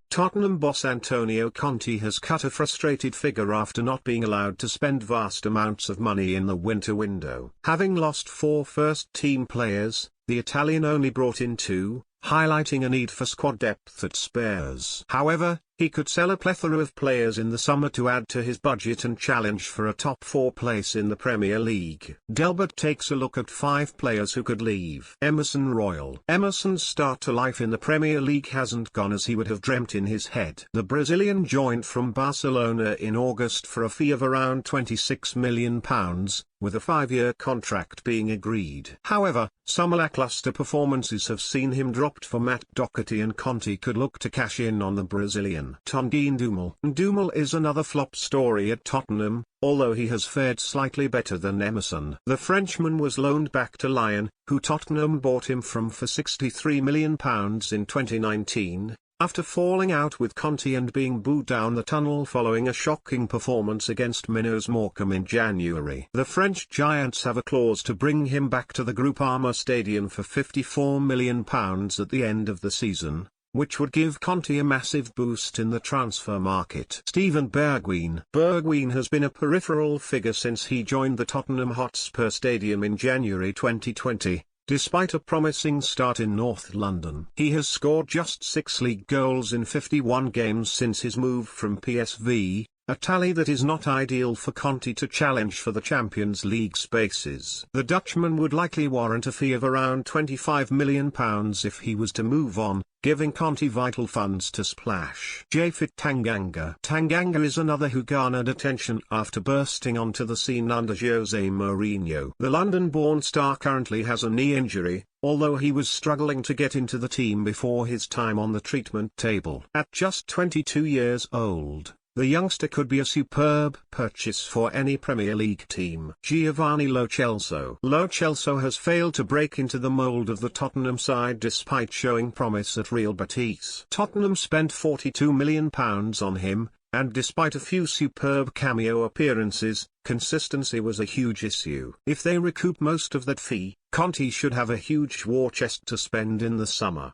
Tottenham boss Antonio Conte has cut a frustrated figure after not being allowed to spend vast amounts of money in the winter window. Having lost 4 first-team players, the Italian only brought in 2, highlighting a need for squad depth at Spurs. However, he could sell a plethora of players in the summer to add to his budget and challenge for a top 4 place in the Premier League. Delbert takes a look at 5 players who could leave. Emerson Royal. Emerson's start to life in the Premier League hasn't gone as he would have dreamt in his head. The Brazilian joined from Barcelona in August for a fee of around £26 million, with a 5-year contract being agreed. However, some lackluster performances have seen him dropped for Matt Doherty, and Conte could look to cash in on the Brazilian. Tanguy Ndoumel. Ndoumel is another flop story at Tottenham, although he has fared slightly better than Emerson. The Frenchman was loaned back to Lyon, who Tottenham bought him from for £63 million in 2019. After falling out with Conte and being booed down the tunnel following a shocking performance against Minos Morecambe in January. The French Giants have a clause to bring him back to the Groupama Stadium for £54 million at the end of the season, which would give Conte a massive boost in the transfer market. Steven Bergwijn. Bergwijn has been a peripheral figure since he joined the Tottenham Hotspur Stadium in January 2020. Despite a promising start in North London, he has scored just 6 league goals in 51 games since his move from PSV, a tally that is not ideal for Conte to challenge for the Champions League spaces. The Dutchman would likely warrant a fee of around £25 million if he was to move on, giving Conte vital funds to splash. Japhet Tanganga. Tanganga is another who garnered attention after bursting onto the scene under Jose Mourinho. The London-born star currently has a knee injury, although he was struggling to get into the team before his time on the treatment table. At just 22 years old, the youngster could be a superb purchase for any Premier League team. Giovanni Lo Celso. Lo Celso has failed to break into the mould of the Tottenham side despite showing promise at Real Betis. Tottenham spent £42 million on him, and despite a few superb cameo appearances, consistency was a huge issue. If they recoup most of that fee, Conte should have a huge war chest to spend in the summer.